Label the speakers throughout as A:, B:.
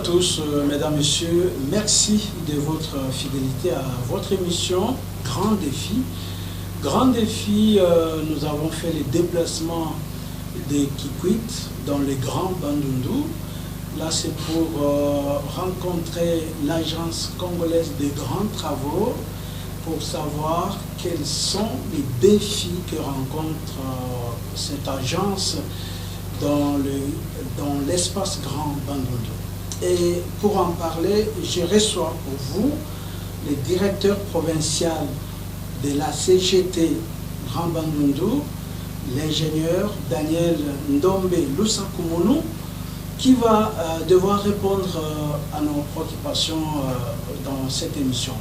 A: à tous, mesdames, messieurs. Merci de votre fidélité à votre émission Grand Défi. Grand Défi, nous avons fait les déplacements de Kikwit dans les Grands Bandundu. Là, c'est pour rencontrer l'Agence congolaise des grands travaux pour savoir quels sont les défis que rencontre cette agence dans l'espace Grand Bandundu. Et pour en parler, je reçois pour vous le directeur provincial de la CGT Grand Bandundu, l'ingénieur Daniel Ndombe Lusakumunu, qui va devoir répondre à nos préoccupations dans cette émission.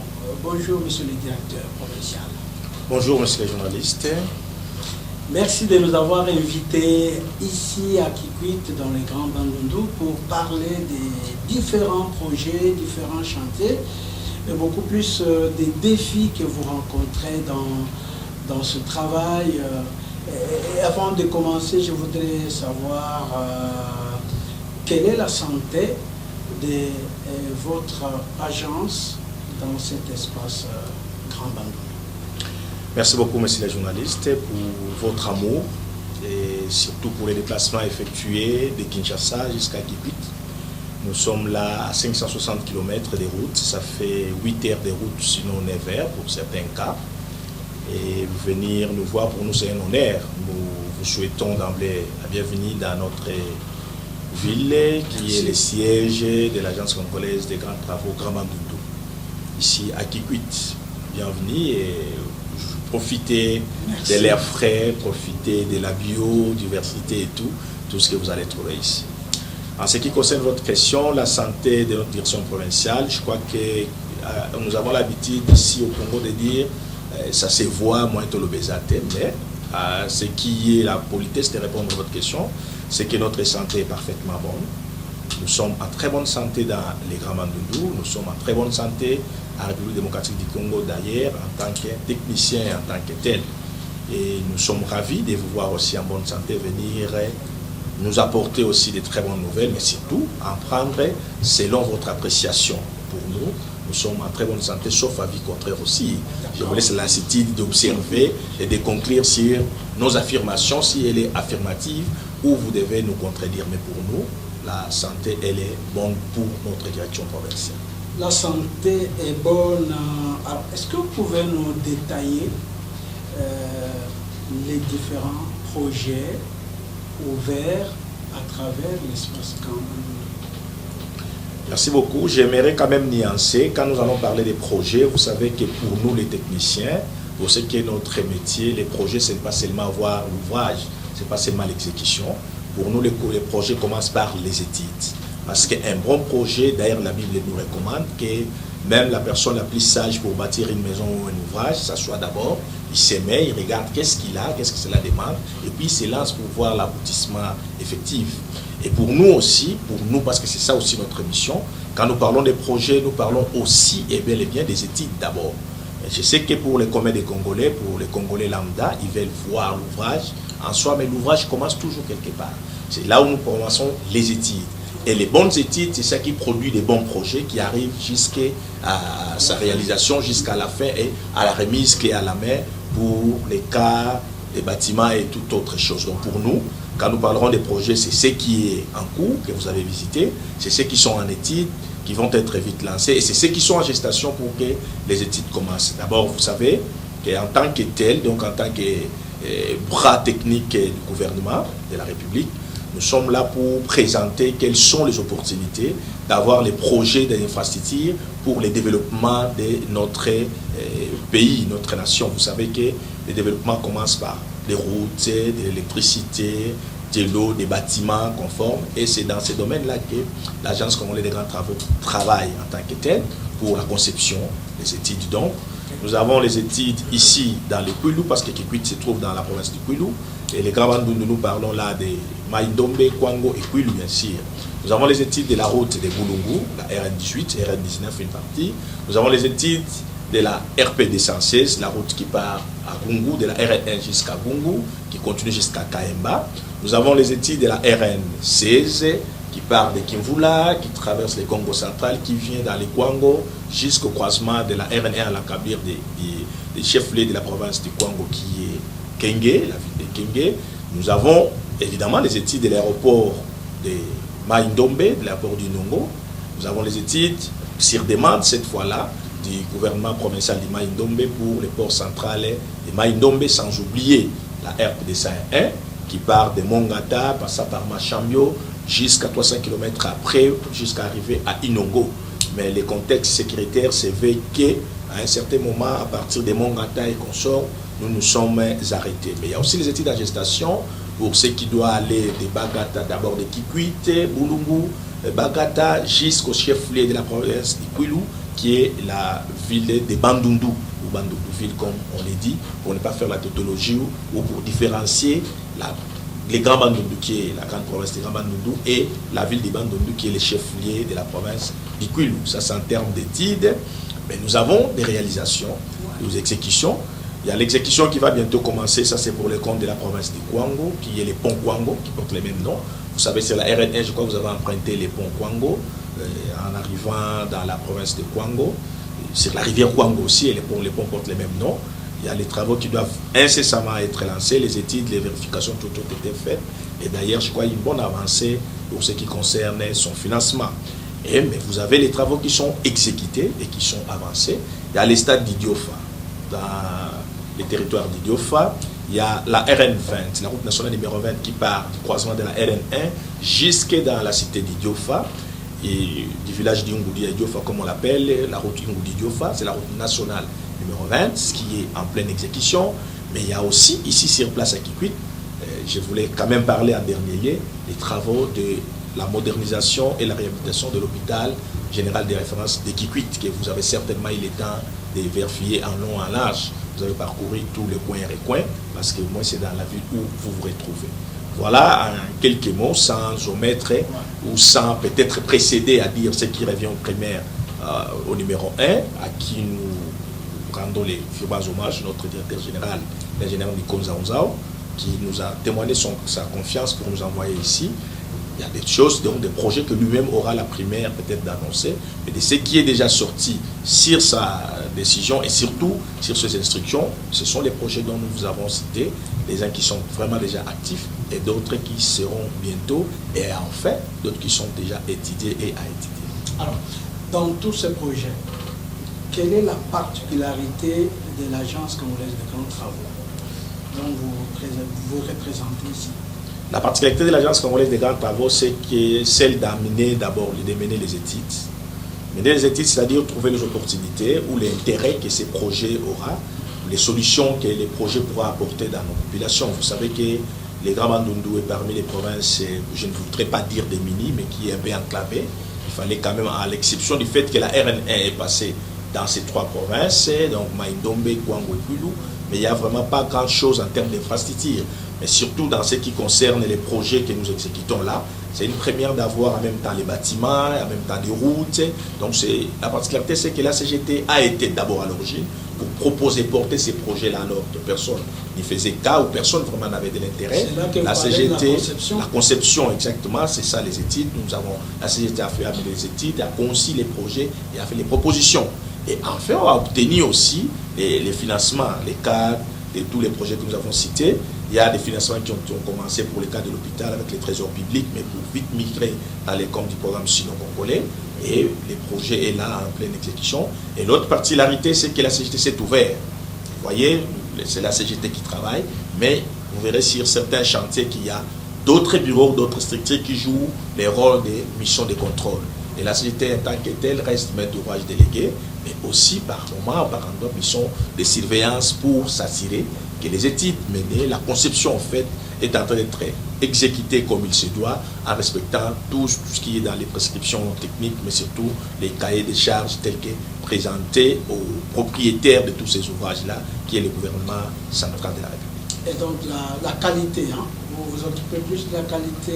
A: Bonjour, monsieur le directeur provincial.
B: Bonjour, monsieur le journaliste.
A: Merci de nous avoir invités ici à Kikwit, dans les Grands Bandundu, pour parler des différents projets, différents chantiers, et beaucoup plus des défis que vous rencontrez dans ce travail. Et avant de commencer, je voudrais savoir quelle est la santé de votre agence dans cet espace Grand Bandundu.
B: Merci beaucoup, monsieur le journaliste, pour votre amour et surtout pour les déplacements effectués de Kinshasa jusqu'à Kikwit. Nous sommes là à 560 km de route, ça fait 8 heures de route, sinon 9 heures pour certains cas. Et venir nous voir, pour nous, c'est un honneur. Nous vous souhaitons d'emblée la bienvenue dans notre ville, qui est le siège de l'Agence congolaise des grands travaux Grand Bandundu, ici à Kikwit. Bienvenue et profitez de l'air frais, profitez de la biodiversité et tout ce que vous allez trouver ici. En ce qui concerne votre question, la santé de notre direction provinciale, je crois que nous avons l'habitude ici au Congo de dire ça se voit moins que l'obésité, mais ce qui est la politesse de répondre à votre question, c'est que notre santé est parfaitement bonne. Nous sommes en très bonne santé dans les Grands Bandundu, nous sommes en très bonne santé à la République démocratique du Congo d'ailleurs, en tant que technicien et en tant que tel. Et nous sommes ravis de vous voir aussi en bonne santé venir nous apporter aussi de très bonnes nouvelles, mais surtout en prendre selon votre appréciation. Pour nous, nous sommes en très bonne santé, sauf avis contraire aussi. Je vous laisse l'inciter d'observer et de conclure sur nos affirmations, si elle est affirmative, ou vous devez nous contredire. Mais pour nous, la santé, elle est bonne pour notre direction provinciale.
A: La santé est bonne. Alors, est-ce que vous pouvez nous détailler les différents projets ouverts à travers l'espace Grand Bandundu?
B: Merci beaucoup. J'aimerais quand même nuancer. Quand nous allons parler des projets, vous savez que pour nous les techniciens, pour ce qui est notre métier, les projets, ce n'est pas seulement avoir l'ouvrage, ce n'est pas seulement l'exécution. Pour nous, les projets commencent par les études. Parce qu'un bon projet, d'ailleurs la Bible nous recommande que même la personne la plus sage pour bâtir une maison ou un ouvrage, ça soit d'abord, il s'émet, il regarde qu'est-ce qu'il a, qu'est-ce que cela demande, et puis il se lance pour voir l'aboutissement effectif. Et pour nous aussi, parce que c'est ça aussi notre mission, quand nous parlons des projets, nous parlons aussi et bel et bien des études d'abord. Je sais que pour les communs des Congolais, pour les Congolais lambda, ils veulent voir l'ouvrage en soi, mais l'ouvrage commence toujours quelque part. C'est là où nous commençons les études. Et les bonnes études, c'est ça qui produit des bons projets qui arrivent jusqu'à sa réalisation, jusqu'à la fin et à la remise qui est à la main pour les cas, les bâtiments et toute autre chose. Donc pour nous, quand nous parlerons des projets, c'est ce qui est en cours, que vous avez visité, c'est ceux qui sont en études, qui vont être vite lancés, et c'est ceux qui sont en gestation pour que les études commencent. D'abord, vous savez qu'en tant que tel, donc en tant que bras technique du gouvernement de la République, nous sommes là pour présenter quelles sont les opportunités d'avoir les projets d'infrastructure pour le développement de notre pays, notre nation. Vous savez que le développement commence par des routes, de l'électricité, de l'eau, des bâtiments conformes. Et c'est dans ces domaines-là que l'Agence congolaise des grands travaux travaille en tant que telle pour la conception des études. Donc, nous avons les études ici dans le Kwilu, parce que Kikwit se trouve dans la province du Kwilu. Et les Grands Bandundu, nous parlons là de Maïdombe, Kwango et Kwilu, bien sûr. Nous avons les études de la route de Boulungu, la RN18, RN19 une partie. Nous avons les études de la RP 216, la route qui part à Gungu, de la RN1 jusqu'à Gungu, qui continue jusqu'à Kaemba. Nous avons les études de la RN16, qui part de Kimvula, qui traverse le Congo central, qui vient dans les Kwango jusqu'au croisement de la RN1 à la Kabir des chefs-lieux de la province du Kwango qui est Kenge, la ville de Kenge. Nous avons évidemment les études de l'aéroport de Mai-Ndombe, de l'aéroport du Nongo. Nous avons les études sur demande cette fois-là du gouvernement provincial de Mai-Ndombe pour le port central de Mai-Ndombe, sans oublier la RPDC 1 qui part de Mongata, passant par Machambio, jusqu'à 300 km après, jusqu'à arriver à Inongo. Mais le contexte sécuritaire se veut qu'à un certain moment, à partir de Mongata et consorts, nous nous sommes arrêtés. Mais il y a aussi les études en gestation pour ceux qui doivent aller de Bagata, d'abord de Kikwite, Boulungu, Bagata, jusqu'au chef-lieu de la province de Kwilu, qui est la ville de Bandundu, ou Bandundu ville comme on l'a dit, pour ne pas faire la tautologie ou pour différencier les Grands Bandundu, qui est la grande province de Grand Bandundu, et la ville de Bandundu, qui est le chef-lieu de la province de Kwilu. Ça, c'est en termes d'études. Mais nous avons des réalisations, des exécutions. Il y a l'exécution qui va bientôt commencer, ça c'est pour le compte de la province de Kwango, qui est les ponts Kwango, qui portent les mêmes noms. Vous savez, c'est la RN1, je crois que vous avez emprunté les ponts Kwango, en arrivant dans la province de Kwango. Sur la rivière Kwango aussi, et les ponts portent les mêmes noms. Il y a les travaux qui doivent incessamment être lancés, les études, les vérifications, tout ont été faites. Et d'ailleurs, je crois qu'il y a une bonne avancée pour ce qui concerne son financement. Mais vous avez les travaux qui sont exécutés et qui sont avancés. Il y a les stades d'Idiofa. Dans les territoires d'Idiofa, il y a la RN20, la route nationale numéro 20 qui part du croisement de la RN1 jusque dans la cité d'Idiofa. Et du village d'Ingoudi à Idiofa, comme on l'appelle, la route Ingoudi-Idiofa, c'est la route nationale numéro 20, ce qui est en pleine exécution. Mais il y a aussi, ici sur place à Kikwit, je voulais quand même parler en dernier lieu, des travaux de la modernisation et la réhabilitation de l'hôpital général de référence de Kikwit, que vous avez certainement eu le temps de vérifier en long et en large. Vous avez parcouru tous les coins et recoins, parce que moi, c'est dans la ville où vous vous retrouvez. Voilà, en quelques mots, sans omettre ou sans peut-être précéder à dire ce qui revient au primaire au numéro 1, à qui nous rendons les vibrants hommages, notre directeur général, l'ingénieur Nico Nzaouzao, qui nous a témoigné sa confiance pour nous envoyer ici. Il y a des choses, donc des projets que lui-même aura la primaire peut-être d'annoncer, mais de ce qui est déjà sorti sur sa décision et surtout sur ses instructions, ce sont les projets dont nous vous avons cité, les uns qui sont vraiment déjà actifs et d'autres qui seront bientôt, et enfin d'autres qui sont déjà étudiés et à étudier.
A: Alors, dans tous ces projets, quelle est la particularité de l'agence congolaise de grands travaux dont vous représentez ici?
B: La particularité de l'agence congolaise des grands travaux, c'est celle d'amener d'abord, de mener les études. Mener les études, c'est-à-dire trouver les opportunités ou l'intérêt que ces projets aura, les solutions que les projets pourront apporter dans nos populations. Vous savez que les Grands Bandundu est parmi les provinces, je ne voudrais pas dire des mini, mais qui est un peu enclavé. Il fallait quand même, à l'exception du fait que la RN1 est passée dans ces trois provinces, donc Mai-Ndombe, Kwango et Kwilu, mais il n'y a vraiment pas grand-chose en termes d'infrastructure. Mais surtout dans ce qui concerne les projets que nous exécutons là, c'est une première d'avoir en même temps les bâtiments, en même temps des routes. Donc la particularité, c'est que la CGT a été d'abord à l'origine pour proposer, porter ces projets-là alors que personne n'y faisait cas ou personne vraiment n'avait de l'intérêt. La CGT, la conception exactement, c'est ça les études. La CGT a fait les études, a conçu les projets et a fait les propositions. Et enfin, on a obtenu aussi les financements, les cadres de tous les projets que nous avons cités. Il y a des financements qui ont commencé pour le cas de l'hôpital avec les trésors publics, mais pour vite migrer dans les comptes du programme sino-congolais. Et le projet est là en pleine exécution. Et l'autre particularité, c'est que la CGT s'est ouverte. Vous voyez, c'est la CGT qui travaille, mais vous verrez sur certains chantiers qu'il y a d'autres bureaux, d'autres structures qui jouent les rôles des missions de contrôle. Et la CGT, en tant que telle, reste maître d'ouvrage délégué, mais aussi par moment, par endroit, mission de surveillance pour s'assurer que les études menées, la conception en fait, est en train d'être exécutée comme il se doit, en respectant tout ce qui est dans les prescriptions techniques, mais surtout les cahiers de charges tels que présentés aux propriétaires de tous ces ouvrages-là, qui est le gouvernement central de la République.
A: Et donc la qualité, hein, vous vous occupez plus de la qualité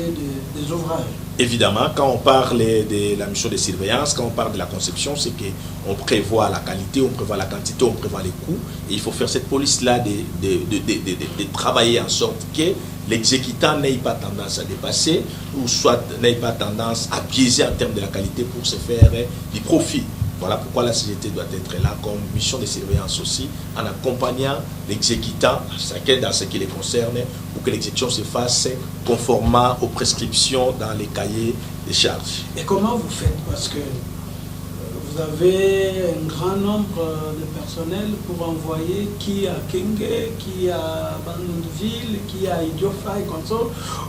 A: des ouvrages?
B: Évidemment, quand on parle de la mission de surveillance, quand on parle de la conception, c'est qu'on prévoit la qualité, on prévoit la quantité, on prévoit les coûts. Et il faut faire cette police-là de travailler en sorte que l'exécutant n'ait pas tendance à dépasser ou soit n'ait pas tendance à biaiser en termes de la qualité pour se faire du profit. Voilà pourquoi la CGT doit être là comme mission de surveillance aussi, en accompagnant l'exécutant, chacun dans ce qui les concerne, pour que l'exécution se fasse conformément aux prescriptions dans les cahiers des charges.
A: Et comment vous faites? Parce que vous avez un grand nombre de personnel pour envoyer qui à Kenge, qui à Bandunville, qui à Idiofa et comme ça,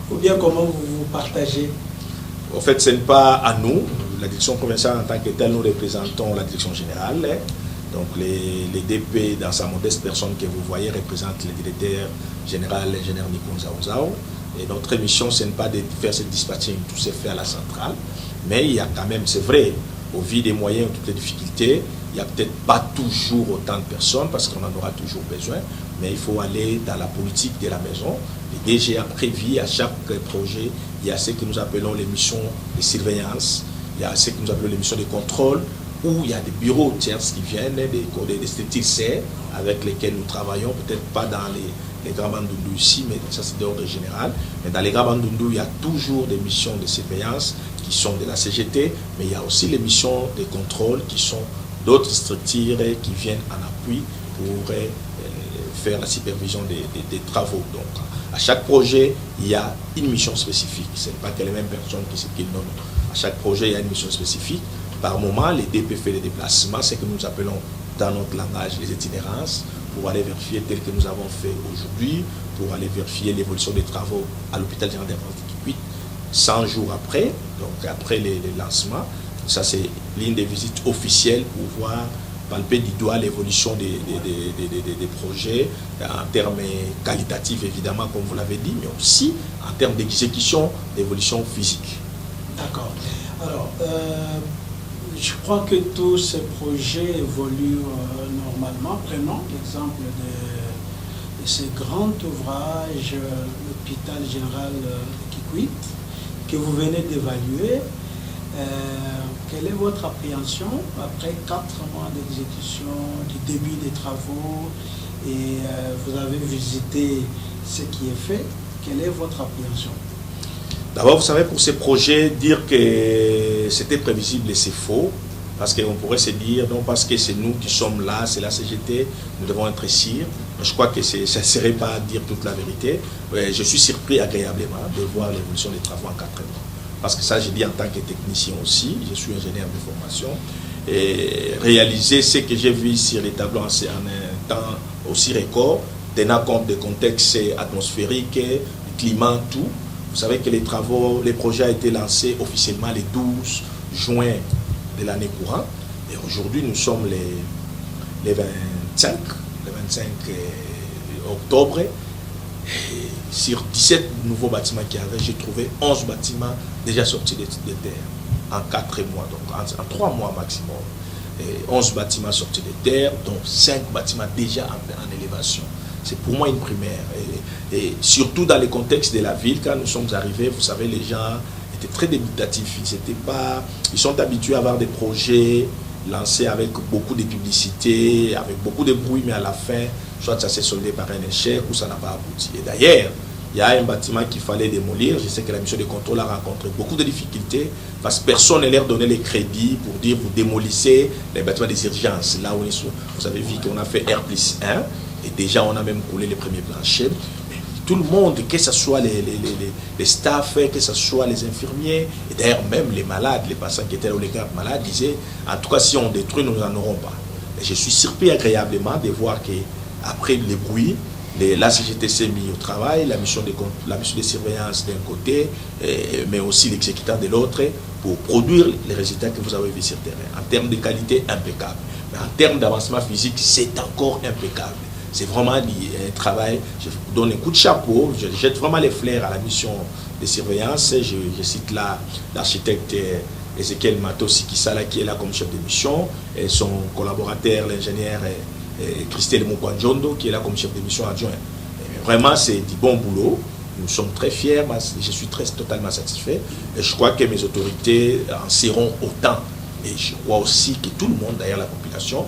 A: ou bien comment vous vous partagez?
B: En fait, ce n'est pas à nous. La direction provinciale en tant que telle, nous représentons la direction générale. Donc les DP, dans sa modeste personne que vous voyez, représentent le directeur général, l'ingénieur Nikon Zaozao. Et notre mission, ce n'est pas de faire ce dispatching, tout se fait à la centrale. Mais il y a quand même, c'est vrai, au vu des moyens, toutes les difficultés, il n'y a peut-être pas toujours autant de personnes, parce qu'on en aura toujours besoin, mais il faut aller dans la politique de la maison. Le DG a prévu à chaque projet, il y a ce que nous appelons les missions de surveillance, il y a ce que nous appelons les missions de contrôle, où il y a des bureaux tiers qui viennent, des structures C avec lesquels nous travaillons, peut-être pas dans les grands bandundus ici, mais ça c'est d'ordre général. Mais dans les grands bandundus, il y a toujours des missions de surveillance qui sont de la CGT, mais il y a aussi les missions de contrôle qui sont d'autres structures qui viennent en appui pour faire la supervision des travaux. Donc, à chaque projet, il y a une mission spécifique. Ce n'est pas que les mêmes personnes qui donnent. À chaque projet, il y a une mission spécifique. Par moment, les DP fait des déplacements, c'est que nous appelons dans notre langage les itinérances, pour aller vérifier tel que nous avons fait aujourd'hui, pour aller vérifier l'évolution des travaux à l'hôpital général d'Infanterie 100 jours après, donc après les lancements. Ça, c'est l'une des visites officielles pour voir, palper du doigt l'évolution des projets en termes qualitatifs, évidemment, comme vous l'avez dit, mais aussi en termes d'exécution, d'évolution physique.
A: D'accord. Alors, je crois que tous ces projets évoluent normalement. Prenons l'exemple de ce grand ouvrage, l'hôpital général de Kikwit, que vous venez d'évaluer. Quelle est votre appréhension après 4 mois d'exécution, du début des travaux, et vous avez visité ce qui est fait? Quelle est votre appréhension?
B: D'abord, vous savez, pour ces projets, dire que c'était prévisible, c'est faux. Parce qu'on pourrait se dire, non, parce que c'est nous qui sommes là, c'est la CGT, nous devons être ici. Je crois que ça ne serait pas dire toute la vérité. Je suis surpris agréablement de voir l'évolution des travaux en 4 mois. Parce que ça, je dis en tant que technicien aussi, je suis ingénieur de formation. Et réaliser ce que j'ai vu sur les tableaux en un temps aussi record, tenant compte des contextes atmosphériques, du climat, tout. Vous savez que les projets ont été lancés officiellement le 12 juin de l'année courante. Et aujourd'hui, nous sommes les 25 octobre. Et sur 17 nouveaux bâtiments qui avaient, j'ai trouvé 11 bâtiments déjà sortis de terre en 4 mois, donc en 3 mois maximum. Et 11 bâtiments sortis de terre, dont 5 bâtiments déjà en élévation. C'est pour moi une première. Et surtout dans le contexte de la ville, quand nous sommes arrivés, vous savez, les gens étaient très débutatifs. Ils sont habitués à avoir des projets lancés avec beaucoup de publicité, avec beaucoup de bruit, mais à la fin, soit ça s'est soldé par un échec ou ça n'a pas abouti. Et d'ailleurs, il y a un bâtiment qu'il fallait démolir. Je sais que la mission de contrôle a rencontré beaucoup de difficultés parce que personne ne leur donnait les crédits pour dire vous démolissez les bâtiments des urgences. Là où vous avez vu qu'on a fait R+1 et déjà on a même coulé les premiers planchers. Tout le monde, que ce soit les staffs, que ce soit les infirmiers, et d'ailleurs même les malades, les patients qui étaient là ou les gardes malades, disaient en tout cas si on détruit, nous n'en aurons pas. Et je suis surpris agréablement de voir qu'après les bruits, la CGT s'est mise au travail, la mission de surveillance d'un côté, mais aussi l'exécutant de l'autre, pour produire les résultats que vous avez vus sur le terrain. En termes de qualité, impeccable. Mais en termes d'avancement physique, c'est encore impeccable. C'est vraiment un travail, je vous donne un coup de chapeau, je jette vraiment les fleurs à la mission de surveillance. Je cite là l'architecte Ezekiel Matos Sikisala qui est là comme chef de mission, et son collaborateur, l'ingénieur Christelle Mokwanjondo qui est là comme chef de mission adjoint. Vraiment, c'est du bon boulot. Nous sommes très fiers, je suis totalement satisfait. Et je crois que mes autorités en seront autant. Et je crois aussi que tout le monde, derrière la population,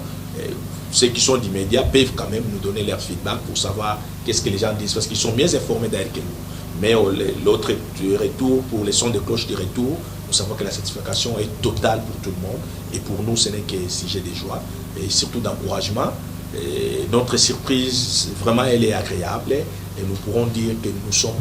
B: ceux qui sont d'immédiat peuvent quand même nous donner leur feedback pour savoir qu'est-ce que les gens disent, parce qu'ils sont mieux informés d'ailleurs que nous. Mais l'autre retour, pour les sons de cloche de retour, nous savons que la certification est totale pour tout le monde. Et pour nous, ce n'est que sujet de joie et surtout d'encouragement. Notre surprise, vraiment, elle est agréable. Et nous pourrons dire que nous sommes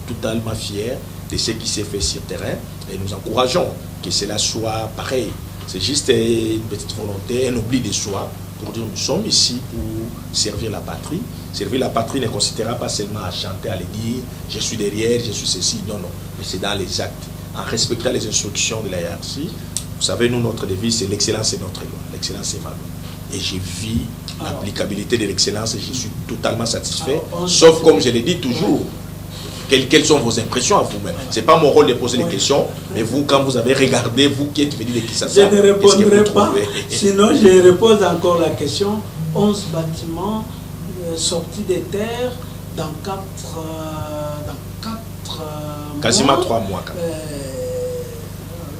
B: totalement fiers de ce qui s'est fait sur le terrain. Et nous encourageons que cela soit pareil. C'est juste une petite volonté, un oubli de soi pour dire nous sommes ici pour servir la patrie. Servir la patrie ne consistera pas seulement à chanter, à le dire, je suis derrière, je suis ceci. Non, non. Mais c'est dans les actes, en respectant les instructions de la hiérarchie. Vous savez, nous, notre devise, c'est l'excellence est notre loi. L'excellence est ma loi. Et je vis l'applicabilité de l'excellence et je suis totalement satisfait. Sauf, comme je l'ai dit toujours, quelles sont vos impressions à vous-même? Ce n'est pas mon rôle de poser les questions, mais vous, quand vous avez regardé, vous qui êtes venu de Kinshasa,
A: je ne répondrai pas. Sinon, je repose encore la question. 11 bâtiments sortis des terres dans 4
B: quasiment 3 mois.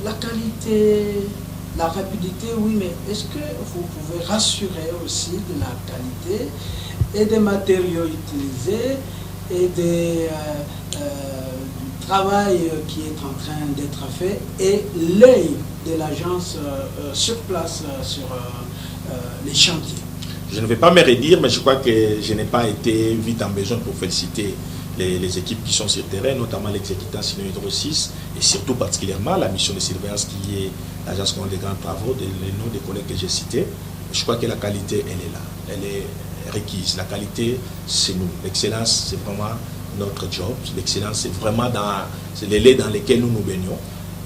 A: La qualité, la rapidité, oui, mais est-ce que vous pouvez rassurer aussi de la qualité et des matériaux utilisés et du travail qui est en train d'être fait et l'œil de l'agence sur place, sur les chantiers?
B: Je ne vais pas me redire, mais je crois que je n'ai pas été vite en besoin pour féliciter les équipes qui sont sur le terrain, notamment l'exécutant Sino Hydro 6 et surtout particulièrement la mission de surveillance qui est l'agence des grands travaux, les noms des collègues que j'ai cités. Je crois que la qualité, elle est là, elle est requise. La qualité, c'est nous. L'excellence, c'est vraiment notre job. L'excellence, c'est vraiment les laits dans lesquels nous nous baignons.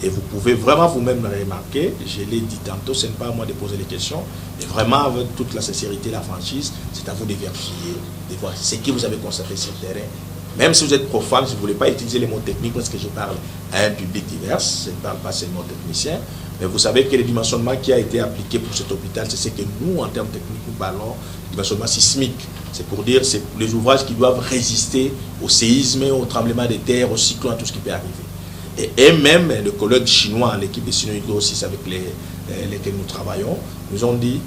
B: Et vous pouvez vraiment vous-même le remarquer, je l'ai dit tantôt, ce n'est pas à moi de poser les questions, et vraiment avec toute la sincérité, la franchise, c'est à vous de vérifier, de voir ce que vous avez constaté sur le terrain. Même si vous êtes profane, si vous ne voulez pas utiliser les mots techniques parce que je parle à un public divers, je ne parle pas seulement aux techniciens, mais vous savez que le dimensionnement qui a été appliqué pour cet hôpital, c'est ce que nous, en termes techniques, nous parlons de dimensionnement sismique. C'est pour dire c'est les ouvrages qui doivent résister au séisme, au tremblement de terre, au cyclone, à tout ce qui peut arriver. Et même le collègue chinois, l'équipe de Sino Hydro aussi avec lesquels nous travaillons, nous ont dit,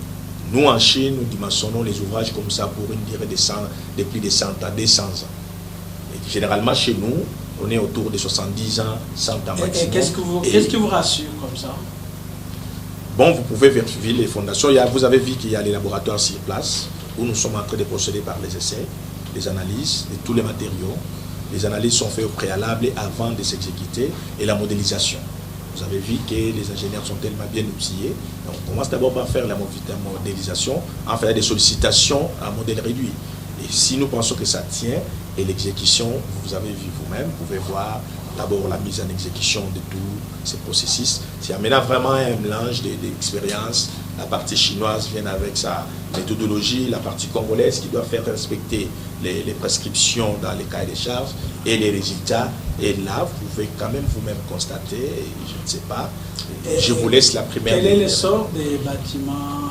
B: nous en Chine, nous dimensionnons les ouvrages comme ça pour une durée de plus de 100 ans, 200 ans. Et généralement chez nous, on est autour de 70 ans, 100 ans maximum.
A: Et qu'est-ce qui vous rassure comme ça?
B: Bon, vous pouvez vérifier les fondations. Vous avez vu qu'il y a les laboratoires sur place où nous sommes en train de procéder par les essais, les analyses de tous les matériaux. Les analyses sont faites au préalable et avant de s'exécuter et la modélisation. Vous avez vu que les ingénieurs sont tellement bien outillés. Donc, on commence d'abord par faire la modélisation, en faire des sollicitations à modèle réduit. Et si nous pensons que ça tient, et l'exécution, vous avez vu vous-même, vous pouvez voir d'abord la mise en exécution de tous ces processus. C'est maintenant vraiment un mélange d'expériences. La partie chinoise vient avec sa méthodologie, la partie congolaise qui doit faire respecter les prescriptions dans les cahiers des charges et les résultats. Et là, vous pouvez quand même vous-même constater, je ne sais pas, je vous laisse la première.
A: Quel est le sort des bâtiments,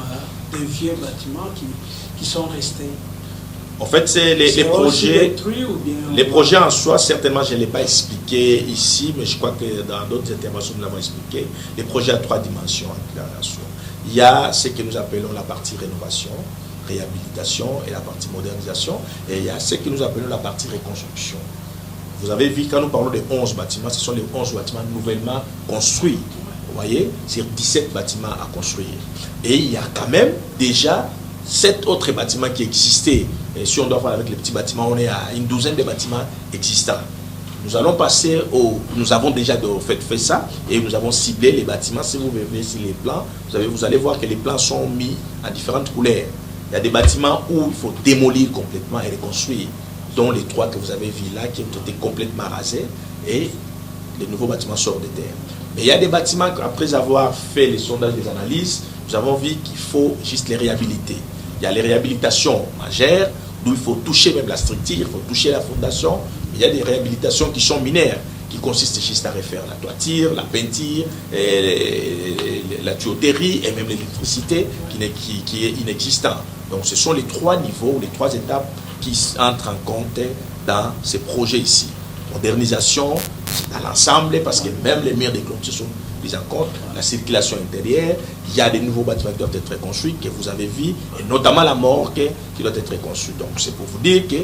A: des vieux bâtiments qui sont restés?
B: En fait, c'est les projets. Les projets en soi, certainement, je ne l'ai pas expliqué ici, mais je crois que dans d'autres interventions, nous l'avons expliqué. Les projets à 3 dimensions. Il y a ce que nous appelons la partie rénovation, réhabilitation et la partie modernisation. Et il y a ce que nous appelons la partie reconstruction. Vous avez vu, quand nous parlons de 11 bâtiments, ce sont les 11 bâtiments nouvellement construits. Vous voyez, c'est 17 bâtiments à construire. Et il y a quand même déjà 7 autres bâtiments qui existaient. Et si on doit faire avec les petits bâtiments, on est à une douzaine de bâtiments existants. Nous allons passer nous avons déjà fait ça et nous avons ciblé les bâtiments. Si vous verrez sur les plans, vous allez voir que les plans sont mis à différentes couleurs. Il y a des bâtiments où il faut démolir complètement et reconstruire, dont les 3 que vous avez vus là qui ont été complètement rasés et les nouveaux bâtiments sortent de terre. Mais il y a des bâtiments qu'après avoir fait les sondages, les analyses, nous avons vu qu'il faut juste les réhabiliter. Il y a les réhabilitations majeures, d'où il faut toucher même la structure, il faut toucher la fondation. Il y a des réhabilitations qui sont mineures, qui consistent juste à refaire la toiture, la peinture, la tuyauterie et même l'électricité qui est inexistant. Donc ce sont les 3 niveaux, les 3 étapes qui entrent en compte dans ces projets ici. Modernisation, c'est à l'ensemble parce que même les murs des clôtures sont pris en compte, la circulation intérieure, il y a des nouveaux bâtiments qui doivent être construits, que vous avez vu, et notamment la morgue qui doit être construite. Donc c'est pour vous dire que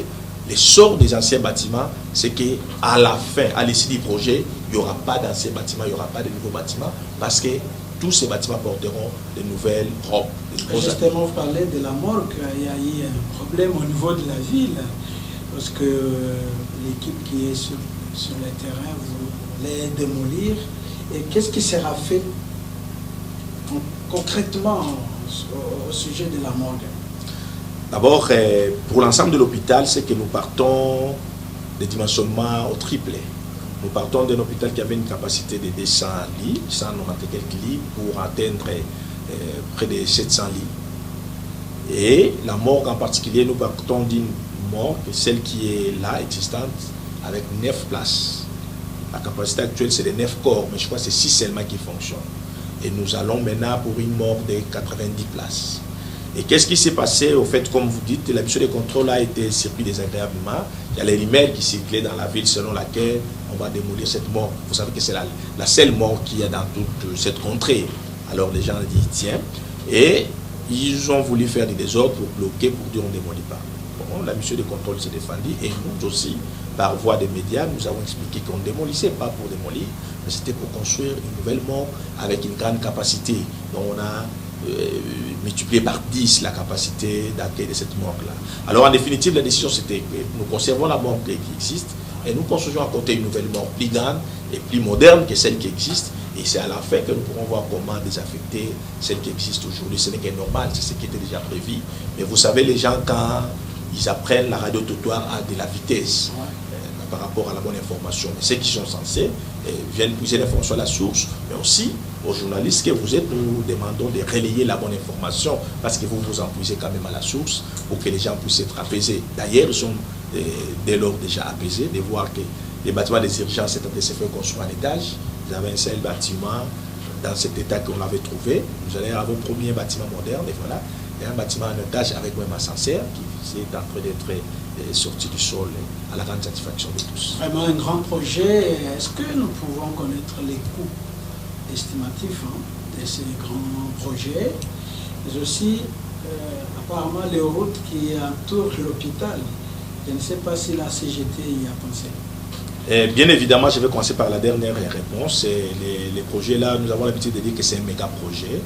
B: Les sorts des anciens bâtiments, c'est qu'à la fin, à l'issue du projet, il n'y aura pas d'anciens bâtiments, il n'y aura pas de nouveaux bâtiments, parce que tous ces bâtiments porteront de nouvelles robes.
A: Justement, vous parlez de la morgue. Il y a eu un problème au niveau de la ville, parce que l'équipe qui est sur le terrain voulait démolir. Et qu'est-ce qui sera fait concrètement au sujet de la morgue?
B: D'abord, pour l'ensemble de l'hôpital, c'est que nous partons des dimensionnements au triplé. Nous partons d'un hôpital qui avait une capacité de 200 lits, 190 quelques lits, pour atteindre près de 700 lits. Et la morgue en particulier, nous partons d'une morgue, celle qui est là, existante, avec 9 places. La capacité actuelle, c'est de 9 corps, mais je crois que c'est 6 seulement qui fonctionnent. Et nous allons maintenant pour une morgue de 90 places. Et qu'est-ce qui s'est passé? Au fait, comme vous dites, la mission de contrôle a été surpris désagréablement. Il y a les rumeurs qui circulaient dans la ville selon laquelle on va démolir cette morgue. Vous savez que c'est la seule morgue qu'il y a dans toute cette contrée. Alors les gens disent tiens. Et ils ont voulu faire des désordres pour bloquer, pour dire on ne démolit pas. Bon, la mission de contrôle s'est défendue et nous aussi, par voie des médias, nous avons expliqué qu'on ne démolissait pas pour démolir, mais c'était pour construire une nouvelle morgue avec une grande capacité. Donc on a multiplié par 10 la capacité d'accueil de cette morgue-là. Alors en définitive, la décision c'était que nous conservons la morgue qui existe et nous construisons à côté une nouvelle morgue plus grande et plus moderne que celle qui existe. Et c'est à la fin que nous pourrons voir comment désaffecter celle qui existe aujourd'hui. Ce n'est qu'un normal, c'est ce qui était déjà prévu. Mais vous savez, les gens, quand ils apprennent la radio-trottoir à de la vitesse par rapport à la bonne information, mais ceux qui sont censés viennent puiser l'information à la source, mais aussi aux journalistes que vous êtes, nous demandons de relayer la bonne information parce que vous vous en puisez quand même à la source pour que les gens puissent être apaisés. D'ailleurs, ils sont dès lors déjà apaisés de voir que les bâtiments des urgences sont en train de se faire construire en étage. Vous avez un seul bâtiment dans cet état qu'on avait trouvé. Vous allez avoir un premier bâtiment moderne, et voilà. Et un bâtiment en étage avec même ascenseur qui est en train d'être sorti du sol à la grande satisfaction de tous.
A: Vraiment un grand projet. Est-ce que nous pouvons connaître les coûts estimatifs de ces grands projets, mais aussi apparemment les routes qui entourent l'hôpital? Je ne sais pas si la CGT y a pensé.
B: Bien évidemment, je vais commencer par la dernière réponse. Les projets-là, nous avons l'habitude de dire que c'est un méga projet.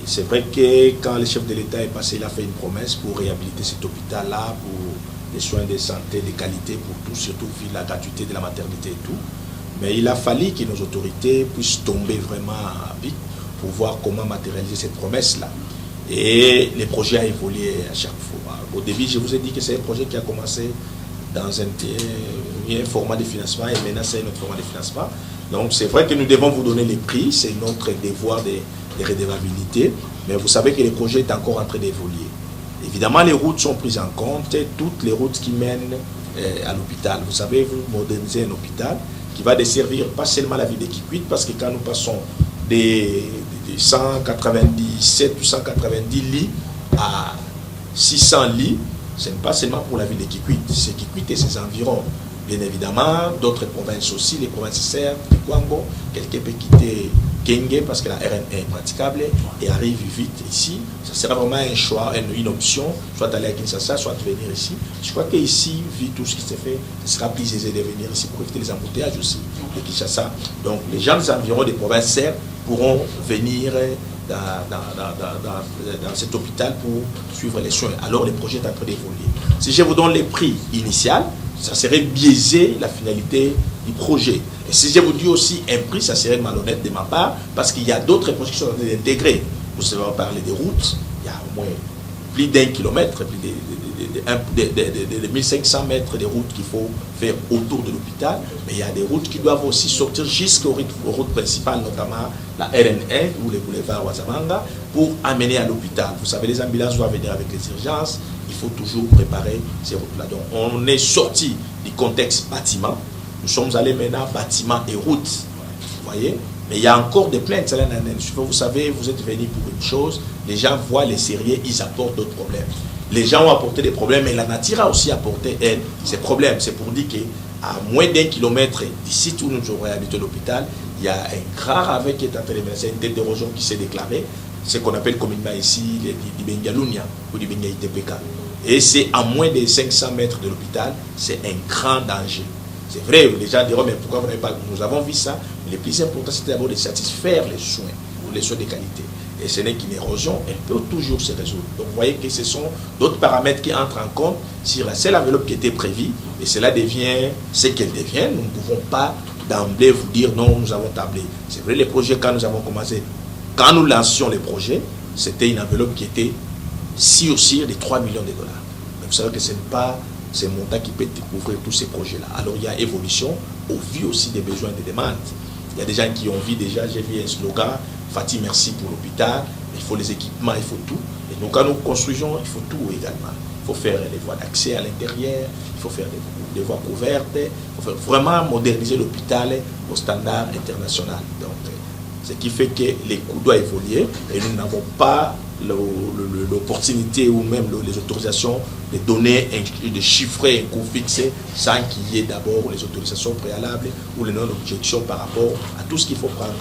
B: C'est vrai que quand le chef de l'État est passé, il a fait une promesse pour réhabiliter cet hôpital-là, pour des soins de santé, de qualité pour tous, surtout vu la gratuité de la maternité et tout. Mais il a fallu que nos autorités puissent tomber vraiment à pic pour voir comment matérialiser cette promesse-là. Et le projet a évolué à chaque fois. Au début, je vous ai dit que c'est un projet qui a commencé dans un format de financement et maintenant c'est notre format de financement. Donc c'est vrai que nous devons vous donner les prix, c'est notre devoir de redevabilité, mais vous savez que le projet est encore en train d'évoluer. Évidemment, les routes sont prises en compte, toutes les routes qui mènent à l'hôpital. Vous savez, vous modernisez un hôpital qui va desservir pas seulement la ville de Kikwit, parce que quand nous passons des 197 ou 190 lits à 600 lits, ce n'est pas seulement pour la ville de Kikwit, c'est Kikwit et ses environs. Bien évidemment, d'autres provinces aussi, les provinces serves, de Kwango, quelqu'un peut quitter Kenge parce que la RN est praticable et arrive vite ici. Ça sera vraiment un choix, une option, soit aller à Kinshasa, soit venir ici. Je crois qu'ici, vu tout ce qui s'est fait, ce sera plus aisé de venir ici pour éviter les embouteillages aussi de Kinshasa. Donc les gens des environs des provinces serves pourront venir dans cet hôpital pour suivre les soins. Alors le projet est en train d'évoluer. Si je vous donne les prix initial, ça serait biaiser la finalité du projet. Et si je vous dis aussi un prix, ça serait malhonnête de ma part, parce qu'il y a d'autres projets qui sont intégrés. Vous savez parler des routes, il y a au moins plus d'1 kilomètre, plus de 1500 mètres de routes qu'il faut faire autour de l'hôpital, mais il y a des routes qui doivent aussi sortir jusqu'aux routes principales, notamment la RN1 ou les boulevards Ouazamanga, pour amener à l'hôpital. Vous savez, les ambulances doivent venir avec les urgences, il faut toujours préparer ces routes-là. Donc on est sorti du contexte bâtiment, nous sommes allés maintenant bâtiment et routes, vous voyez. Mais il y a encore des plaintes. Vous savez, vous êtes venus pour une chose, les gens voient les sérieux, ils apportent d'autres problèmes. Les gens ont apporté des problèmes, mais la nature a aussi apporté, elle, ces problèmes. C'est pour dire qu'à moins d'1 kilomètre d'ici où nous aurons habité l'hôpital, il y a un grand ravin qui est en train de mener, une tête d'érosion qui s'est déclarée, ce qu'on appelle communément ici du Bengalunia ou du Bengaïtepeka. Et c'est à moins de 500 mètres de l'hôpital, c'est un grand danger. C'est vrai, les gens diront, mais pourquoi vous n'avez pas... Nous avons vu ça. Mais le plus important, c'est d'abord de satisfaire les soins, ou les soins de qualité. Et ce n'est qu'une érosion, elle peut toujours se résoudre. Donc vous voyez que ce sont d'autres paramètres qui entrent en compte sur la seule enveloppe qui était prévue. Et cela devient ce qu'elle devient. Nous ne pouvons pas d'emblée vous dire non, nous avons tablé. C'est vrai, les projets, quand nous avons commencé, quand nous lancions les projets, c'était une enveloppe qui était aussi de 3 millions de dollars. Mais vous savez que ce n'est pas ce montant qui peut couvrir tous ces projets-là. Alors il y a évolution au vu aussi des besoins et des demandes. Il y a des gens qui ont vu déjà, j'ai vu un slogan, Fatih, merci pour l'hôpital, il faut les équipements, il faut tout. Et donc quand nous construisons, il faut tout également. Il faut faire les voies d'accès à l'intérieur, il faut faire des voies couvertes, il faut vraiment moderniser l'hôpital au standard international. Donc, ce qui fait que les coûts doivent évoluer et nous n'avons pas l'opportunité ou même les autorisations de donner, de chiffrer un coût fixé sans qu'il y ait d'abord les autorisations préalables ou les non-objections par rapport à tout ce qu'il faut prendre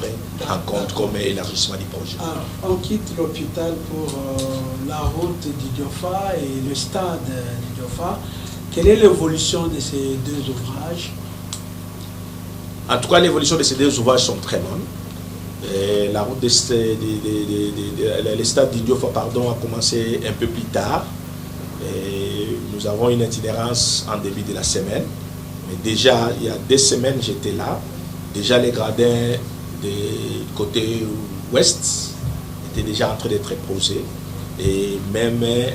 B: en compte comme élargissement du projet.
A: Alors, on quitte l'hôpital pour la route d'Idiofa et le stade d'Idiofa. Quelle est l'évolution de ces deux ouvrages?
B: En tout cas, l'évolution de ces deux ouvrages sont très bonnes. Et la route le stade d'Idiofa a commencé un peu plus tard. Et nous avons une itinérance en début de la semaine. Mais déjà, il y a 2 semaines, j'étais là. Déjà, les gradins du côté ouest étaient déjà en train d'être posés. Et même les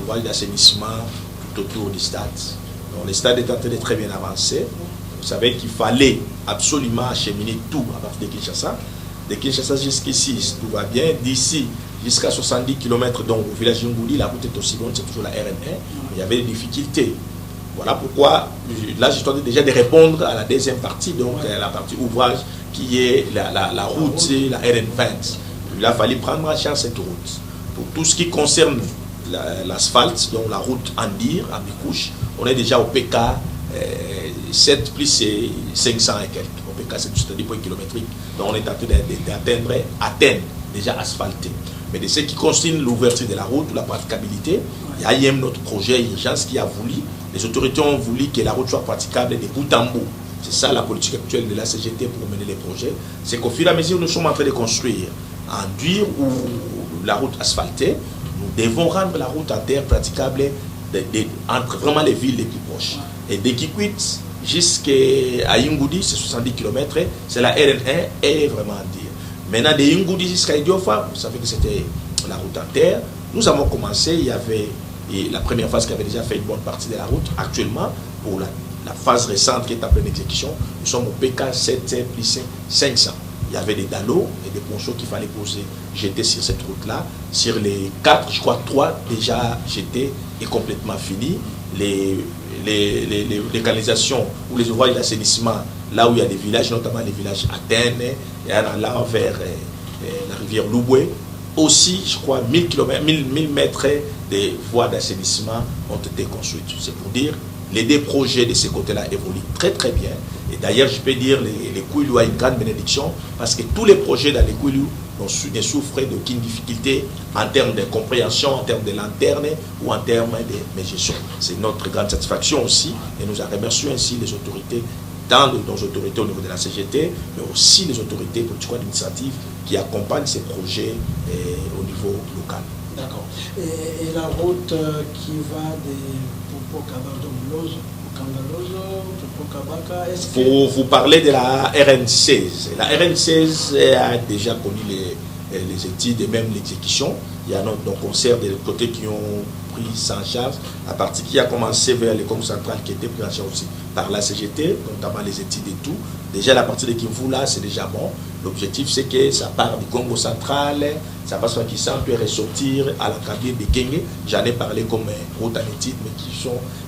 B: ouvrages d'assainissement tout autour du stade. Donc, le stade est en train de très bien avancer. Vous savez qu'il fallait absolument acheminer tout à partir de Kinshasa. De Kinshasa jusqu'ici, tout va bien. D'ici jusqu'à 70 km, donc au village Ngouli, la route est aussi bonne, c'est toujours la RN1. Il y avait des difficultés. Voilà pourquoi, là, je tentais déjà de répondre à la deuxième partie, donc la partie ouvrage, qui est la route, la RN20. Il a fallu prendre en charge cette route. Pour tout ce qui concerne l'asphalte, donc la route Andir, à Bikouche, on est déjà au PK 7 plus 500 et quelques. Au PK, c'est du point kilométrique. Donc on est en train d'atteindre déjà asphalté. Mais de ce qui concerne l'ouverture de la route ou la praticabilité, il y a même notre projet Urgence qui a voulu, les autorités ont voulu que la route soit praticable de bout en bout. C'est ça la politique actuelle de la CGT pour mener les projets. C'est qu'au fur et à mesure, nous sommes en train de construire en dur ou la route asphaltée, nous devons rendre la route en terre praticable entre vraiment les villes les plus proches. Et de Kikwit jusqu'à Yungoudi, c'est 70 km, c'est la RN1 et vraiment en dire. Maintenant, de Yungoudi jusqu'à Idiofa, vous savez que c'était la route en terre. Nous avons commencé, il y avait la première phase qui avait déjà fait une bonne partie de la route. Actuellement, pour la phase récente qui est en pleine exécution, nous sommes au PK 7 plus 500. Il y avait des dallots et des ponceaux qu'il fallait poser, jeter sur cette route-là. Sur les 4, je crois 3 déjà jetés et complètement finis. Les canalisations ou les ouvrages d'assainissement, là où il y a des villages, notamment les villages Athènes, et en allant vers la rivière Louboué, aussi, je crois, 1000 mètres de voies d'assainissement ont été construites. C'est pour dire, les deux projets de ce côté-là évoluent très très bien. Et d'ailleurs, je peux dire, les Kouilou a une grande bénédiction, parce que tous les projets dans les Kouilou ne souffrent d'aucune difficulté en termes de compréhension, en termes de lanterne ou en termes de gestion. C'est notre grande satisfaction aussi, et nous en remercions ainsi les autorités, dans nos autorités au niveau de la CGT, mais aussi les autorités politiques d'initiative qui accompagnent ces projets au niveau local.
A: D'accord. Et la route qui va de Popo-Kabaka-Moulozo, Popo-Kabaka, est-ce que...
B: Vous parlez de la RN16. La RN16 a déjà connu les études et même l'exécution. Il y a nos concerts de l'autre côté qui ont pris ça en charge. La partie qui a commencé vers l'école centrale qui était prise en charge aussi par la CGT, notamment les études et tout. Déjà la partie de Kimvu là, c'est déjà bon. L'objectif c'est que ça part du Congo central, ça passe par Kissan, peut ressortir à la cabine de Kenge. J'en ai parlé comme route en études, mais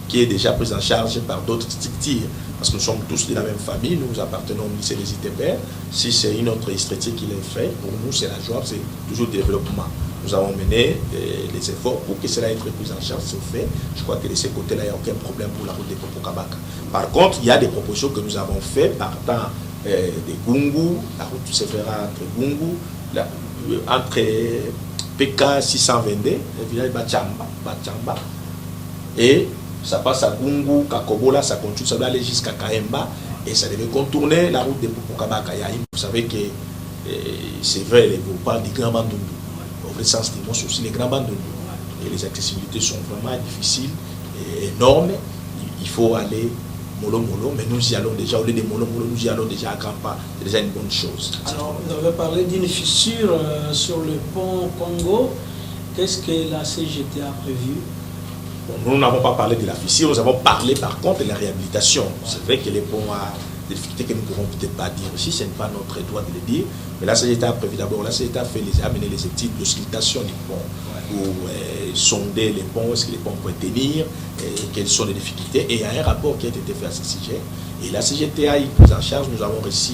B: qui est déjà prise en charge par d'autres structures. Parce que nous sommes tous de la même famille, nous appartenons au lycée des ITPR. Si c'est une autre structure qui l'a fait, pour nous c'est la joie, c'est toujours le développement. Nous avons mené des efforts pour que cela ait été pris en charge, c'est fait. Je crois que de ce côté-là, il n'y a aucun problème pour la route de Popo-Kabaka. Par contre, il y a des propositions que nous avons faites partant de Gungu, la route se fera entre Gungu, entre PK 622, le village Bachamba, Et ça passe à Gungu, Kakobola, ça continue, ça doit aller jusqu'à Kaemba et ça devait contourner la route de Pukukaba-Kayaï. Vous savez que c'est vrai, vous parlez des grands bandundus. Au vrai sens du mot, c'est aussi les grands bandundus. Et les accessibilités sont vraiment difficiles et énormes. Il faut aller mollo, mais nous y allons déjà, au lieu de mollo, nous y allons déjà à grands pas. C'est déjà une bonne chose.
A: Alors, vous avez parlé d'une fissure sur le pont Congo. Qu'est-ce que la CGT a prévu?
B: Bon, nous n'avons pas parlé de la fissure, nous avons parlé par contre de la réhabilitation. C'est vrai que les ponts a des difficultés que nous ne pouvons peut-être pas dire ici, ce n'est pas notre droit de le dire. Mais la CGT a prévu d'abord, la CGT a amené les études de sculptation du pont pour sonder les ponts, est-ce que les ponts peuvent tenir, et quelles sont les difficultés. Et il y a un rapport qui a été fait à ce sujet. Et la CGT a eu pris en charge, nous avons reçu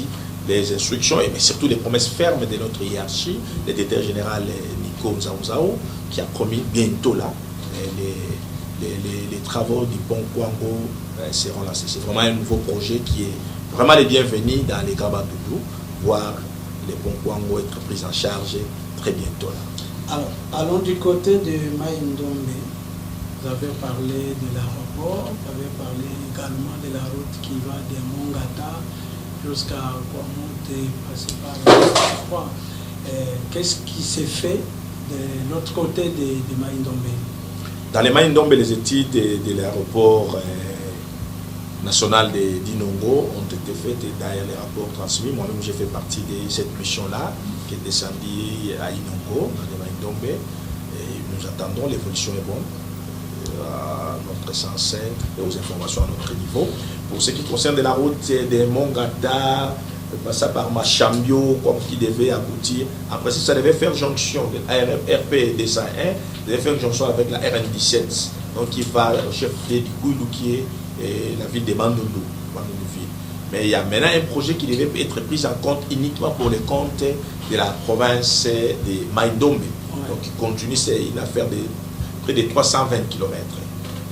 B: les instructions, mais surtout les promesses fermes de notre hiérarchie, le directeur général Nico Nzaouzao, qui a promis bientôt là les travaux du pont Kwango seront lancés. C'est vraiment un nouveau projet qui est vraiment les bienvenus dans les Gabandoutou, voir les ponts Kwango être pris en charge très bientôt là.
A: Alors, allons du côté de Maïndombe. Vous avez parlé de l'aéroport, vous avez parlé également de la route qui va de Mongata jusqu'à Kouamout et passer par qu'est-ce qui s'est fait de l'autre côté de Maïndombe?
B: Dans les Maïndombe, les études de l'aéroport national de Dinongo ont été faites et derrière les rapports transmis. Moi-même, j'ai fait partie de cette mission-là qui est descendue à Inongo, dans les Maïndombe. Et nous attendons, l'évolution est bonne à notre sens et aux informations à notre niveau. Pour ce qui concerne la route de Mongata, passer par Machambio, comme qui devait aboutir. Après, ça devait faire jonction de RP 201, devait faire jonction avec la RN17, donc qui va au chef-lieu du Kouilou, qui est la ville de Bandundu. Mais il y a maintenant un projet qui devait être pris en compte uniquement pour les comptes de la province de Maïndombe. Donc, il continue, c'est une affaire de près de 320 km.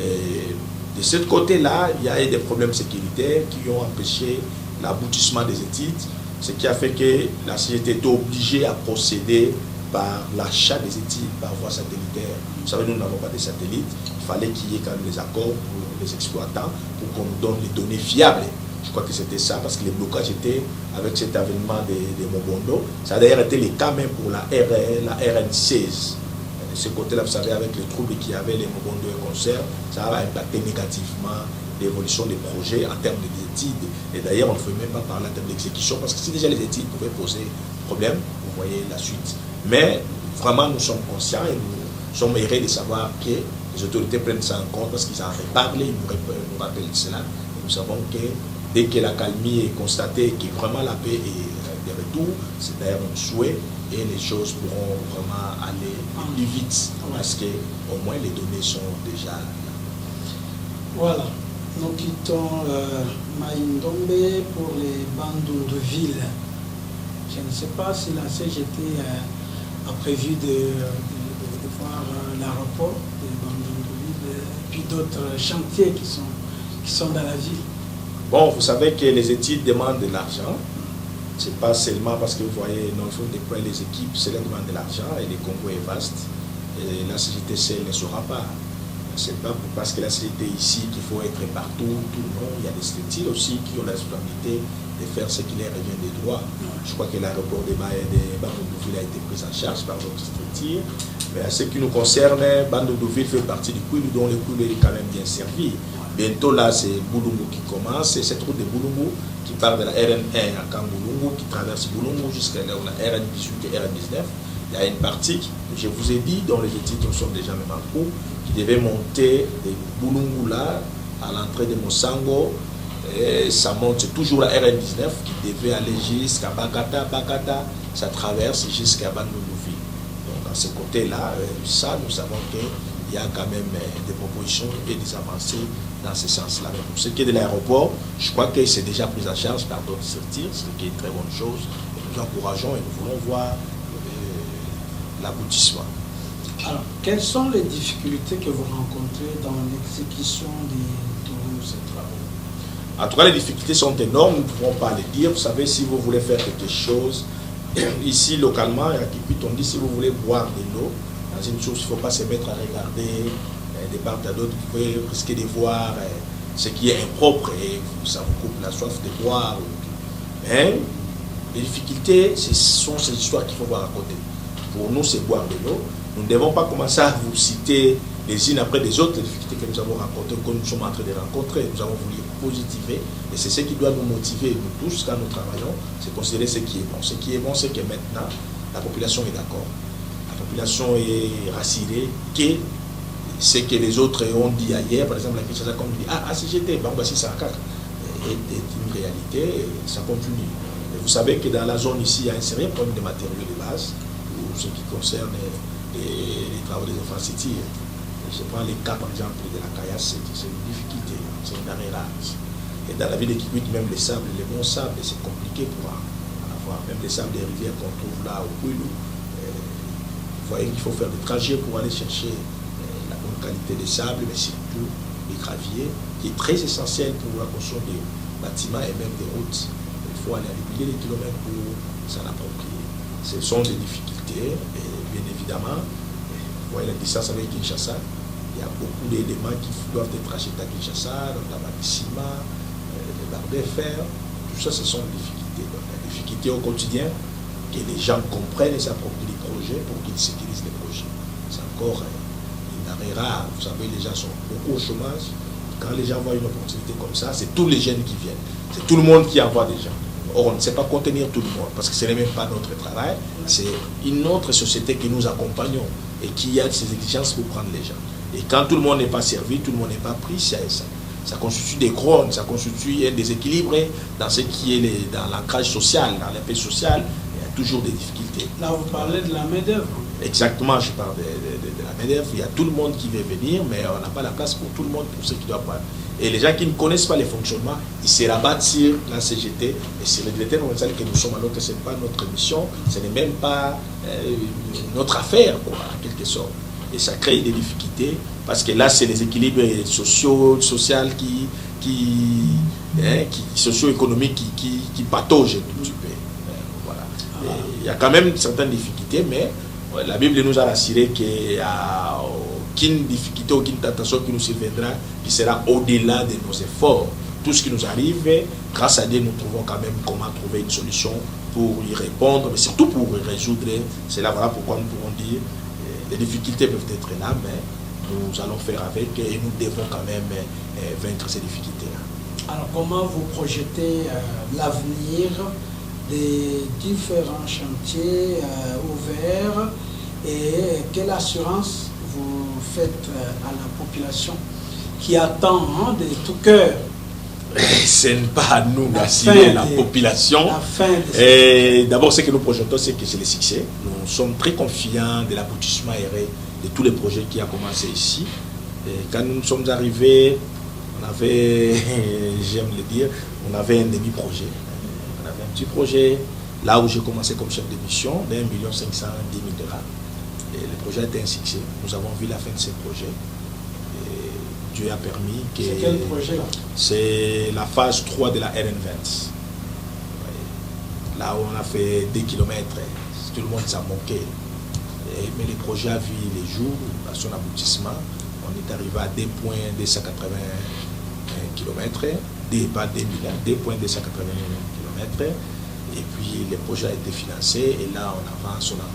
B: Et de ce côté-là, il y a eu des problèmes sécuritaires qui ont empêché l'aboutissement des études, ce qui a fait que la CGT était obligée à procéder par l'achat des études par voie satellitaire. Vous savez, nous n'avons pas de satellites, il fallait qu'il y ait quand même des accords pour les exploitants, pour qu'on nous donne les données fiables. Je crois que c'était ça, parce que les blocages étaient avec cet avènement de Mobondo. Ça a d'ailleurs été le cas même pour la RN16. De ce côté-là, vous savez, avec les troubles qu'il y avait, les Mobondo et concerts, ça a impacté négativement l'évolution des projets en termes d'études. Et d'ailleurs, on ne peut même pas parler en termes d'exécution, parce que si déjà les études pouvaient poser problème, vous voyez la suite. Mais vraiment, nous sommes conscients et nous sommes heureux de savoir que les autorités prennent ça en compte, parce qu'ils en avaient parlé, ils nous rappellent cela. Et nous savons que dès que la calmie est constatée, que vraiment la paix est de retour, c'est d'ailleurs un souhait, et les choses pourront vraiment aller plus vite, parce qu'au moins les données sont déjà là.
A: Voilà. Nous quittons Maïndombe pour les Bandundu-ville. Je ne sais pas si la CGT a prévu de voir l'aéroport de Bandundu-ville et puis d'autres chantiers qui sont dans la ville.
B: Bon, vous savez que les études demandent de l'argent. Ce n'est pas seulement parce que vous voyez, non, il faut déployer les équipes, cela demande de l'argent et le Congo est vaste. Et la CGT seule ne saura pas. Ce n'est pas parce que la CGT ici qu'il faut être partout, tout non. Il y a des structures aussi qui ont la responsabilité de faire ce qui leur revient des droits. Je crois que l'aéroport de Bandundu-ville a été pris en charge par d'autres structures. Mais à ce qui nous concerne, Bandundu-ville fait partie du Kouilou, dont le Kouilou est quand même bien servi. Bientôt là, c'est Boulungu qui commence, c'est cette route de Boulungu qui part de la RN1 à Kamboulungu, qui traverse Boulungu jusqu'à la RN18 et RN19. Il y a une partie, je vous ai dit, dont les études sont déjà même en cours, qui devait monter de Boulungu là, à l'entrée de Mosango, et ça monte toujours la RN19 qui devait aller jusqu'à Bakata, ça traverse jusqu'à Bandundu-ville. Donc à ce côté-là, ça, nous savons qu'il y a quand même des propositions et des avancées dans ce sens-là. Mais pour ce qui est de l'aéroport, je crois que c'est déjà pris en charge par d'autres structures, ce qui est une très bonne chose. Et nous encourageons et nous voulons voir l'aboutissement.
A: Alors, quelles sont les difficultés que vous rencontrez dans l'exécution de tous ces travaux?
B: En tout cas, les difficultés sont énormes, nous ne pouvons pas les dire. Vous savez, si vous voulez faire quelque chose, ici, localement, à Kipit, on dit si vous voulez boire de l'eau, dans une chose, il ne faut pas se mettre à regarder de part à d'autre, vous pouvez risquer de voir ce qui est impropre et ça vous coupe la soif de boire. Mais les difficultés, ce sont ces histoires qu'il faut voir raconter. Pour nous, c'est boire de l'eau. Nous ne devons pas commencer à vous citer les unes après les autres, les difficultés que nous avons rencontrées, que nous sommes en train de rencontrer. Nous avons voulu positiver. Et c'est ce qui doit nous motiver, nous tous, quand nous travaillons, c'est considérer ce qui est bon. Ce qui est bon, c'est que maintenant, la population est d'accord. La population est rassurée que ce que les autres ont dit ailleurs, par exemple, la Kinshasa, comme dit, si j'étais, si ça est une réalité, et ça continue. Et vous savez que dans la zone ici, il y a un sérieux problème de matériaux de base, pour ce qui concerne les travaux des infrastructures. Je prends les cas, par exemple, de la caillasse, c'est une difficulté, c'est une arrêt rare. Et dans la ville de Kikwit, même les sables, les bons sables, c'est compliqué pour avoir. Même les sables des rivières qu'on trouve là au Kouilou. Vous voyez qu'il faut faire des trajets pour aller chercher la bonne qualité des sables, mais surtout les graviers, qui est très essentiel pour la construction des bâtiments et même des routes. Il faut aller à des milliers de kilomètres pour s'en approprier. Ce sont des difficultés, et bien évidemment, vous voyez la distance avec Kinshasa, il y a beaucoup d'éléments qui doivent être achetés à Kinshasa, notamment des ciments, des barres de fer, tout ça, ce sont des difficultés. Donc, la difficulté au quotidien, que les gens comprennent et s'approprient les projets pour qu'ils sécurisent les projets. C'est encore une arrêt rare. Vous savez, les gens sont beaucoup au chômage. Quand les gens voient une opportunité comme ça, c'est tous les jeunes qui viennent. C'est tout le monde qui envoie des gens. Or, on ne sait pas contenir tout le monde, parce que ce n'est même pas notre travail. C'est une autre société que nous accompagnons et qui a ses exigences pour prendre les gens. Et quand tout le monde n'est pas servi, tout le monde n'est pas pris, ça constitue des grones, ça constitue un déséquilibre dans ce qui est dans l'ancrage social, dans la paix sociale. Il y a toujours des difficultés.
A: Là, vous parlez de la main-d'œuvre.
B: Exactement, je parle de la main-d'œuvre. Il y a tout le monde qui veut venir, mais on n'a pas la place pour tout le monde, pour ceux qui doivent pas. Et les gens qui ne connaissent pas les fonctionnements, ils se rabattent sur la CGT et sur le directeur provincial que nous sommes, alors que ce n'est pas notre mission, ce n'est même pas notre affaire, quoi, en quelque sorte. Et ça crée des difficultés, parce que là, c'est les équilibres socio-économiques qui pataugent un tout petit peu. Voilà. Il y a quand même certaines difficultés, mais la Bible nous a rassuré qu'il n'y a aucune difficulté, aucune tentation qui nous surviendra, qui sera au-delà de nos efforts. Tout ce qui nous arrive, grâce à Dieu, nous trouvons quand même comment trouver une solution pour y répondre, mais surtout pour y résoudre. C'est là voilà pourquoi nous pouvons dire les difficultés peuvent être là, mais nous allons faire avec et nous devons quand même vaincre ces difficultés-là.
A: Alors, comment vous projetez l'avenir des différents chantiers ouverts et quelle assurance vous faites à la population qui attend de tout cœur?
B: Ce n'est pas à nous d'assurer la population. D'abord, ce que nous projetons, c'est que c'est le succès. Nous sommes très confiants de l'aboutissement de tous les projets qui ont commencé ici. Et quand nous sommes arrivés, on avait, j'aime le dire, on avait un demi-projet. On avait un petit projet, là où j'ai commencé comme chef de mission, d'1,5 million $. Et le projet a été un succès. Nous avons vu la fin de ce projet. Dieu a permis que...
A: C'est quel projet là?
B: C'est la phase 3 de la RN20. Là où on a fait 2 km, tout le monde s'en moquait. Mais le projet a vu les jours, à son aboutissement. On est arrivé à 2,280 km, pas 2 millions, 2,280 km. Et puis le projet a été financé et là on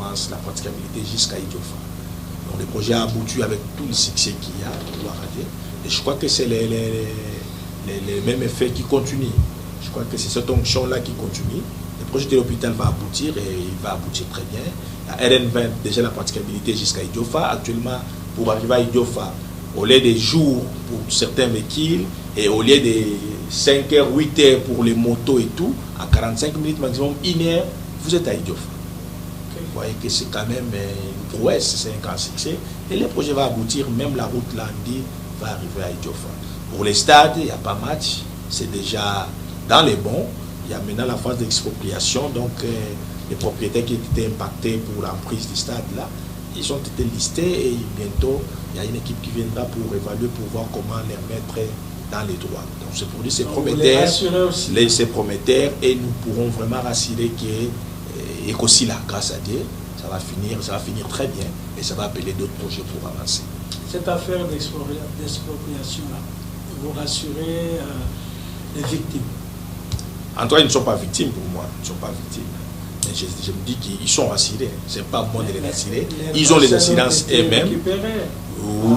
B: avance la praticabilité jusqu'à Idiofa. Donc le projet a abouti avec tout le succès qu'il y a, gloire à Dieu. Et je crois que c'est les mêmes effets qui continuent. Je crois que c'est cette onction-là qui continue. Le projet de l'hôpital va aboutir et il va aboutir très bien. La RN20, déjà la praticabilité jusqu'à Idiofa. Actuellement, pour arriver à Idiofa, au lieu des jours pour certains véhicules et au lieu des 5 heures, 8 heures pour les motos et tout, à 45 minutes maximum, 1 heure, vous êtes à Idiofa. Vous voyez que c'est quand même une prouesse, c'est un grand succès. Et le projet va aboutir, même la route Landi va arriver à Idiofa. Pour les stades, il n'y a pas match, c'est déjà dans les bons. Il y a maintenant la phase d'expropriation, donc les propriétaires qui étaient impactés pour l'emprise du stade là, ils ont été listés et bientôt il y a une équipe qui viendra pour évaluer, pour voir comment les remettre dans les droits. Donc c'est pour dire c'est prometteur, c'est prometteur et nous pourrons vraiment rassurer que Ecosila, grâce à Dieu, ça va finir très bien et ça va appeler d'autres projets pour avancer.
A: cette affaire d'expropriation-là, vous rassurez les victimes?
B: En tout cas, ils ne sont pas victimes pour moi. Ils ne sont pas victimes. Mais je me dis qu'ils sont rassurés. Ce n'est pas moi de les rassurer. Ils ont les assurances eux-mêmes.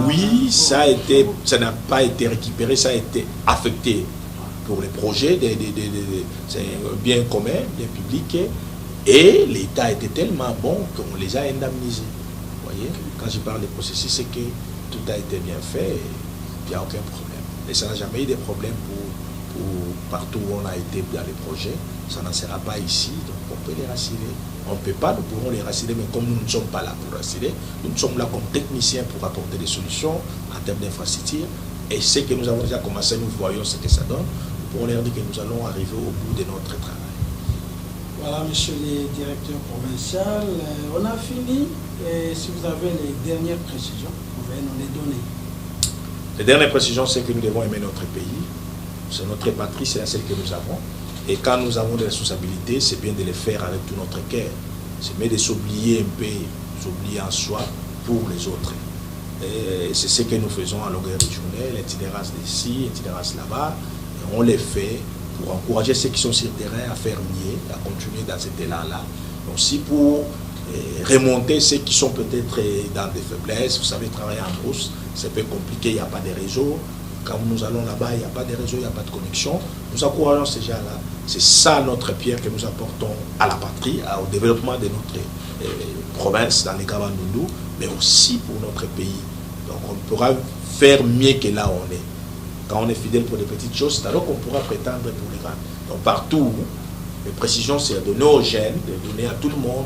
B: Oui, ça n'a pas été récupéré, ça a été affecté pour les projets, c'est un bien commun, bien public. Et l'État était tellement bon qu'on les a indemnisés. Vous voyez, quand je parle des processus, c'est que tout a été bien fait et il n'y a aucun problème. Et ça n'a jamais eu de problème pour partout où on a été dans les projets. Ça n'en sera pas ici, donc on peut les rassurer. On ne peut pas, nous pourrons les rassurer, mais comme nous ne sommes pas là pour rassurer, nous sommes là comme techniciens pour apporter des solutions en termes d'infrastructure. Et ce que nous avons déjà commencé, nous voyons ce que ça donne. Nous pourrons leur dire que nous allons arriver au bout de notre travail.
A: Voilà, monsieur le directeur provincial, on a fini. Et si vous avez les dernières précisions, vous pouvez nous les donner.
B: Les dernières précisions, c'est que nous devons aimer notre pays. C'est notre patrie, c'est celle que nous avons. Et quand nous avons des responsabilités, c'est bien de les faire avec tout notre cœur. C'est bien de s'oublier un peu, s'oublier en soi pour les autres. Et c'est ce que nous faisons à longueur de journée, l'itinérance d'ici, l'itinérance là-bas. Et on les fait pour encourager ceux qui sont sur le terrain à faire mieux, à continuer dans cet élan-là. Aussi pour remonter ceux qui sont peut-être dans des faiblesses. Vous savez, travailler en brousse, c'est un peu compliqué, il n'y a pas de réseau. Quand nous allons là-bas, il n'y a pas de réseau, il n'y a pas de connexion. Nous encourageons ces gens-là. C'est ça notre pierre que nous apportons à la patrie, au développement de notre province dans les Kabandundu, mais aussi pour notre pays. Donc on pourra faire mieux que là où on est. Quand on est fidèle pour des petites choses, c'est alors qu'on pourra prétendre pour les grandes. Donc partout, les précisions, c'est de donner aux jeunes, de donner à tout le monde,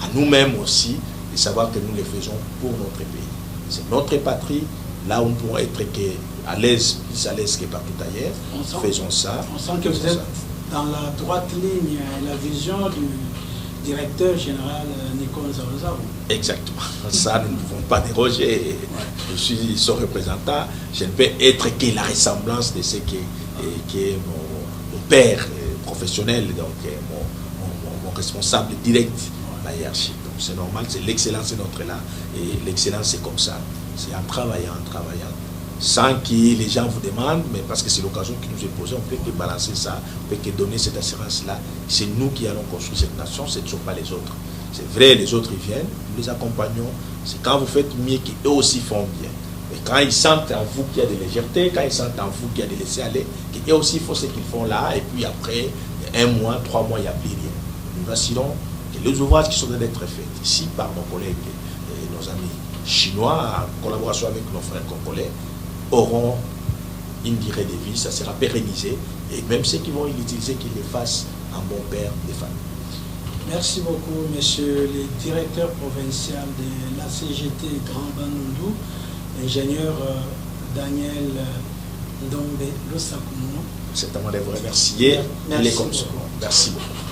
B: à nous-mêmes aussi, de savoir que nous les faisons pour notre pays. C'est notre patrie. Là où on pourra être à l'aise, plus à l'aise que partout ailleurs, faisons ça.
A: On sent que vous êtes dans la droite ligne et la vision du directeur général Nico Nzarozabo.
B: Exactement. Ça, nous ne pouvons pas déroger. Je suis son représentant. Je ne peux être que la ressemblance de ce qui est mon père professionnel, donc mon responsable direct de la hiérarchie. Donc c'est normal, c'est l'excellence, c'est notre là. Et l'excellence, c'est comme ça. C'est en travaillant, sans que les gens vous demandent, mais parce que c'est l'occasion qui nous est posée, on peut que balancer ça, on peut que donner cette assurance-là. C'est nous qui allons construire cette nation, ce ne sont pas les autres. C'est vrai, les autres ils viennent, nous les accompagnons. C'est quand vous faites mieux qu'eux aussi font bien. Et quand ils sentent en vous qu'il y a de légèreté, quand ils sentent en vous qu'il y a de laisser aller, qu'eux aussi font ce qu'ils font là, et puis après, 1 mois, 3 mois, il n'y a plus rien. Nous assurons que les ouvrages qui sont en train d'être faits ici par nos collègues et nos amis chinois, en collaboration avec nos frères congolais, auront une durée de vie, ça sera pérennisé, et même ceux qui vont l'utiliser, qu'ils le fassent en bon père de famille.
A: Merci beaucoup, monsieur le directeur provincial de la CGT Grand Bandundu, ingénieur Daniel Ndombe Losakuno.
B: C'est à moi de vous remercier.
A: Merci
B: Merci beaucoup.